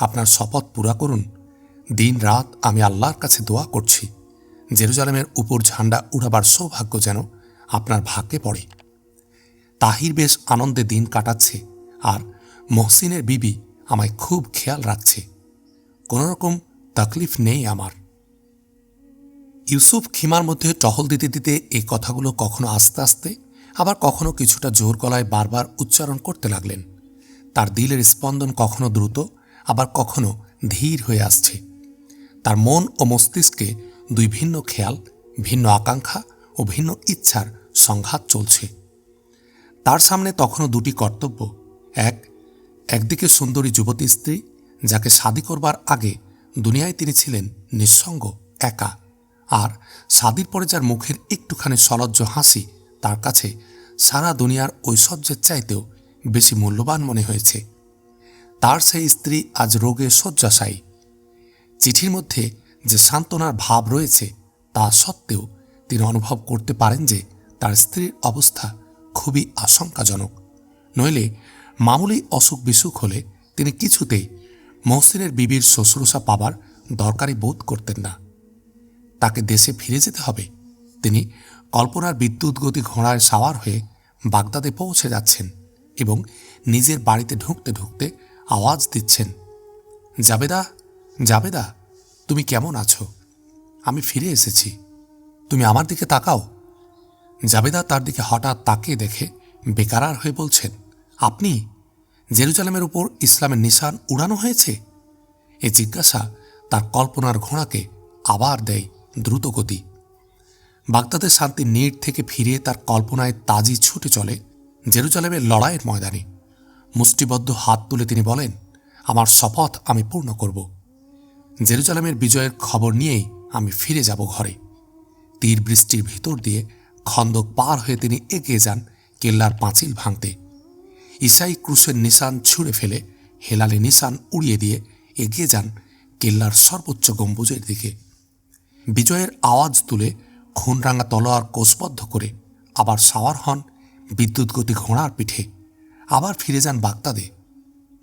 আপনার শপথ পুরা করুন। দিন রাত আমি আল্লাহর কাছে দোয়া করছি জেরুজালেমের উপর ঝান্ডা উড়াবার সৌভাগ্য যেন আপনার ভাগ্যে পড়ে। তাহির বেশ আনন্দে দিন কাটাচ্ছে, আর মহসিনের বিবি আমায় খুব খেয়াল রাখছে। কোনোরকম তকলিফ নেই আমার। ইউসুফ খিমার মধ্যে টহল দিতে দিতে এই কথাগুলো কখনো আস্তে আস্তে, আবার কখনো কিছুটা জোর গলায় বারবার উচ্চারণ করতে লাগলেন। তার দিলের স্পন্দন কখনো দ্রুত, আবার কখনো ধীর হয়ে আসছে। তার মন ও মস্তিষ্কে 2 ভিন্ন খেয়াল, ভিন্ন আকাঙ্ক্ষা ও ভিন্ন ইচ্ছার সংঘাত চলছে। তার সামনে তখনও 2টি কর্তব্য। একদিকে সুন্দরী যুবতী স্ত্রী, যাকে শাদী করবার আগে দুনিয়ায় তিনি ছিলেন নিঃসঙ্গ, একা, আর শাদীর পরে যার মুখের একটুখানি সলজ্জ হাসি তার কাছে সারা দুনিয়ার ঐশ্বর্যের চাইতেও বেশি মূল্যবান মনে হয়েছে। তার সেই স্ত্রী আজ রোগে শয্যাশায়ী। চিঠির মধ্যে যে সান্ত্বনার ভাব রয়েছে তা সত্ত্বেও তিনি অনুভব করতে পারেন যে তার স্ত্রীর অবস্থা খুবই আশঙ্কাজনক। নইলে মামুলি অসুখ বিসুখ হলে তিনি কিছুতেই মহসিনের বিবির শুশ্রূষা পাবার দরকারি বোধ করতেন না। তাকে দেশে ফিরে যেতে হবে। তিনি কল্পনার বিদ্যুৎগতি ঘোড়ায় সাওয়ার হয়ে বাগদাদে পৌঁছে যাচ্ছেন এবং নিজের বাড়িতে ঢুকতে ঢুকতে আওয়াজ দিচ্ছেন, জাবেদা, জাবেদা, তুমি কেমন আছো? আমি ফিরে এসেছি, তুমি আমার দিকে তাকাও। জাবেদা তার দিকে হঠাৎ তাকিয়ে দেখে বেকারার হয়ে বলছেন, আপনি? জেরুজালেমের উপর ইসলামের নিশান উড়ানো হয়েছে? এ জিজ্ঞাসা তার কল্পনার ঘোড়াকে আবার দেয় দ্রুতগতি। বাগদাদের শান্তির নীড় থেকে ফিরে তার কল্পনায় তাজি ছুটে চলে জেরুজালেমের লড়াইয়ের ময়দানে। মুষ্টিবদ্ধ হাত তুলে তিনি বলেন, আমার শপথ আমি পূর্ণ করব। জেরুজালেমের বিজয়ের খবর নিয়েই আমি ফিরে যাব ঘরে। তীর বৃষ্টির ভিতর দিয়ে খন্দক পার হয়ে তিনি এগিয়ে যান কেল্লার পাঁচিল ভাঙতে। ঈসাই ক্রুশের নিশান ছুঁড়ে ফেলে হেলালি নিশান উড়িয়ে দিয়ে এগিয়ে যান কেল্লার সর্বোচ্চ গম্বুজের দিকে। বিজয়ের আওয়াজ তুলে খুনরাঙা তলোয়ার কোষবদ্ধ করে আবার সাওয়ার হন বিদ্যুৎগতি ঘোড়ার পিঠে। আবার ফিরে যান বাগদাদে।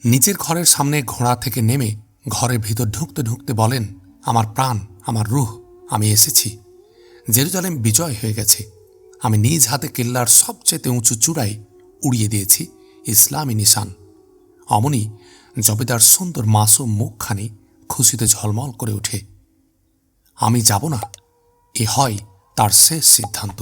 নিজের ঘরের সামনে ঘোড়া থেকে নেমে ঘরের ভিতর ঢুকতে ঢুকতে বলেন, আমার প্রাণ, আমার রুহ, আমি এসেছি। জেরুজালেম বিজয় হয়ে গেছে। আমি নিজ হাতে কেল্লার সবচেয়ে উঁচু চূড়ায় উড়িয়ে দিয়েছি ইসলামী নিশান। অমনি জবেদার সুন্দর মাসুম মুখখানি খুশিতে ঝলমল করে ওঠে। আমি যাব না, এ হয় তার শেষ সিদ্ধান্ত।